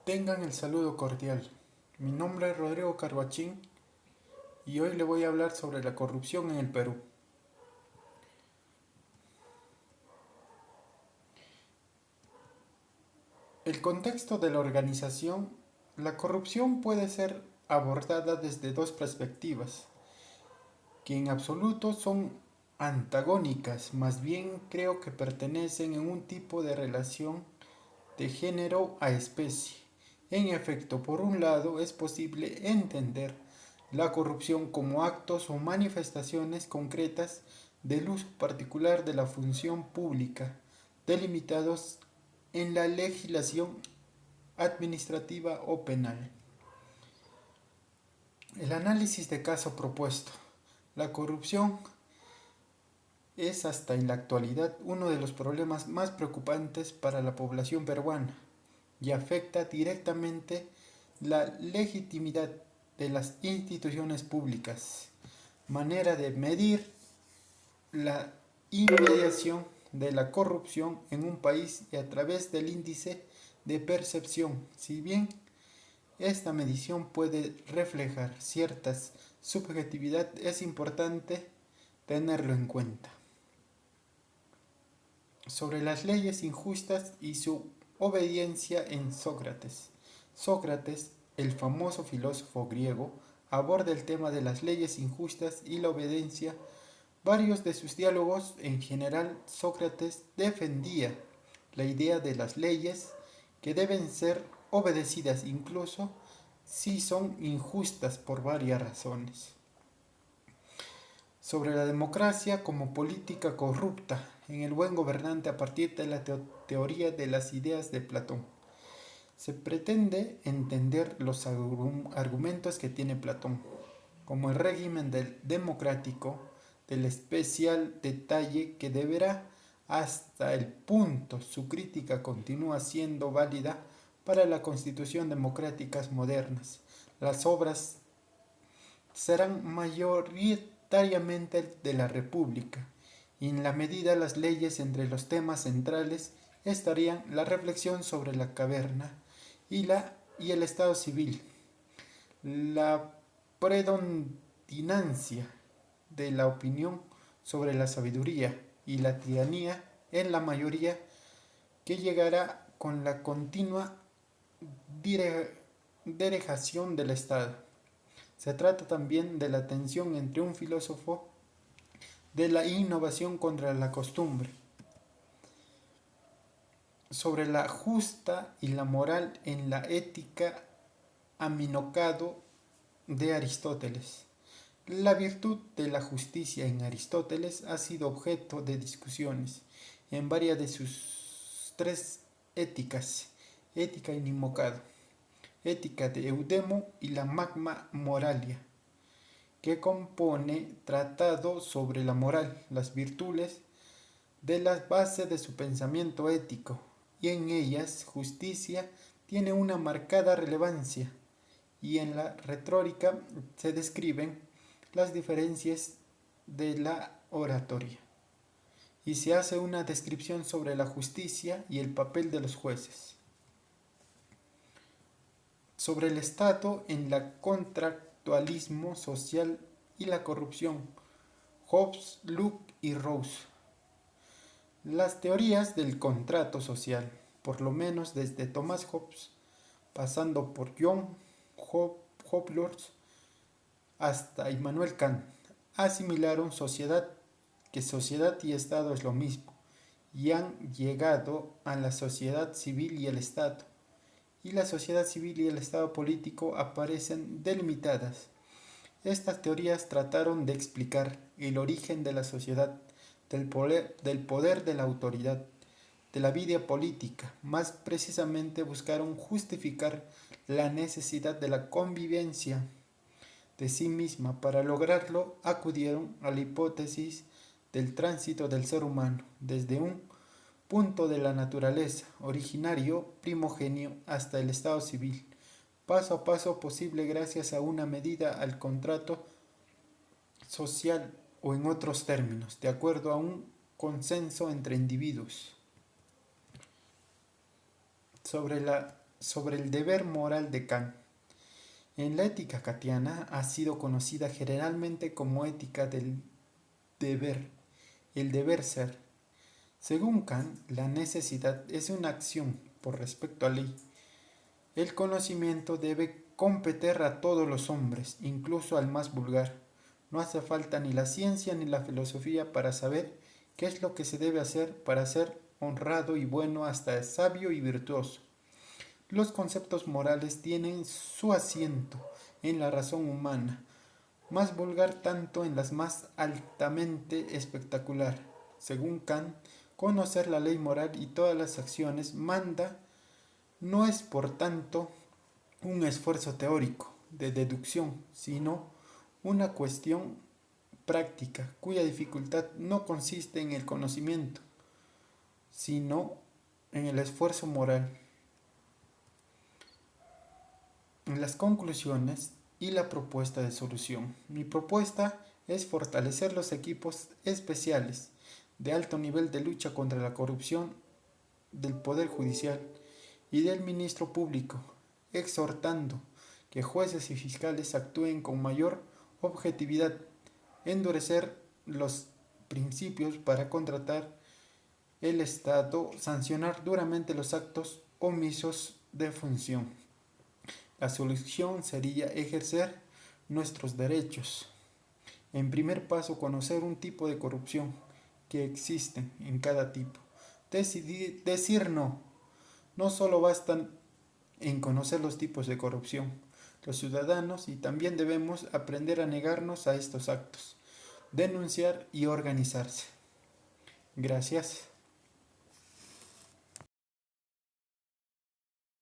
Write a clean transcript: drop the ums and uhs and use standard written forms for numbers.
Tengan el saludo cordial. Mi nombre es Rodrigo Carbachín y hoy le voy a hablar sobre la corrupción en el Perú. El contexto de la organización, la corrupción puede ser abordada desde dos perspectivas, que en absoluto son antagónicas, más bien creo que pertenecen en un tipo de relación de género a especie. En efecto, por un lado, es posible entender la corrupción como actos o manifestaciones concretas del uso particular de la función pública, delimitados en la legislación administrativa o penal. El análisis de caso propuesto. La corrupción es hasta en la actualidad uno de los problemas más preocupantes para la población peruana y afecta directamente la legitimidad de las instituciones públicas, manera de medir la inmediación de la corrupción en un país y a través del índice de percepción. Si bien esta medición puede reflejar ciertas subjetividad, es importante tenerlo en cuenta. Sobre las leyes injustas y su obediencia en Sócrates. Sócrates, el famoso filósofo griego, aborda el tema de las leyes injustas y la obediencia. Varios de sus diálogos, en general, Sócrates defendía la idea de las leyes que deben ser obedecidas incluso si son injustas por varias razones. Sobre la democracia como política corrupta en el buen gobernante a partir de la teoría de las ideas de Platón. Se pretende entender los argumentos que tiene Platón, como el régimen del democrático, del especial detalle que deberá hasta el punto su crítica continúa siendo válida para la constitución democráticas modernas. Las obras serán mayoritariamente de la República, y en la medida las leyes entre los temas centrales estarían la reflexión sobre la caverna y el Estado civil, la predominancia de la opinión sobre la sabiduría y la tiranía en la mayoría que llegará con la continua derejación del Estado. Se trata también de la tensión entre un filósofo de la innovación contra la costumbre, sobre la justa y la moral en la ética aminocado de Aristóteles. La virtud de la justicia en Aristóteles ha sido objeto de discusiones en varias de sus tres éticas, ética y nimocado, ética de Eudemo y la Magna Moralia, que compone tratado sobre la moral, las virtudes de las bases de su pensamiento ético, y en ellas justicia tiene una marcada relevancia, y en la retórica se describen las diferencias de la oratoria, y se hace una descripción sobre la justicia y el papel de los jueces. Sobre el Estado en la contractualismo social y la corrupción, Hobbes, Locke y Rawls. Las teorías del contrato social, por lo menos desde Thomas Hobbes, pasando por John Hobsbawm hasta Immanuel Kant, asimilaron que sociedad y Estado es lo mismo, y han llegado a la sociedad civil y el Estado. Y la sociedad civil y el Estado político aparecen delimitadas. Estas teorías trataron de explicar el origen de la sociedad, del poder de la autoridad, de la vida política. Más precisamente buscaron justificar la necesidad de la convivencia de sí misma. Para lograrlo acudieron a la hipótesis del tránsito del ser humano desde un punto de la naturaleza, originario, primogenio, hasta el estado civil, paso a paso posible gracias a una medida al contrato social o en otros términos, de acuerdo a un consenso entre individuos. Sobre la sobre el deber moral de Kant. En la ética kantiana ha sido conocida generalmente como ética del deber, el deber ser. Según Kant, la necesidad es una acción por respecto a ley. El conocimiento debe competir a todos los hombres, incluso al más vulgar. No hace falta ni la ciencia ni la filosofía para saber qué es lo que se debe hacer para ser honrado y bueno, hasta sabio y virtuoso. Los conceptos morales tienen su asiento en la razón humana, más vulgar tanto en las más altamente espectacular. Según Kant, conocer la ley moral y todas las acciones manda no es por tanto un esfuerzo teórico de deducción, sino una cuestión práctica cuya dificultad no consiste en el conocimiento, sino en el esfuerzo moral. En las conclusiones y la propuesta de solución. Mi propuesta es fortalecer los equipos especiales de alto nivel de lucha contra la corrupción del Poder Judicial y del Ministro Público, exhortando que jueces y fiscales actúen con mayor objetividad, endurecer los principios para contratar el Estado, sancionar duramente los actos omisos de función. La solución sería ejercer nuestros derechos. En primer paso, conocer un tipo de corrupción que existe en cada tipo. Decir no. No solo bastan en conocer los tipos de corrupción. Los ciudadanos y también debemos aprender a negarnos a estos actos, denunciar y organizarse. Gracias.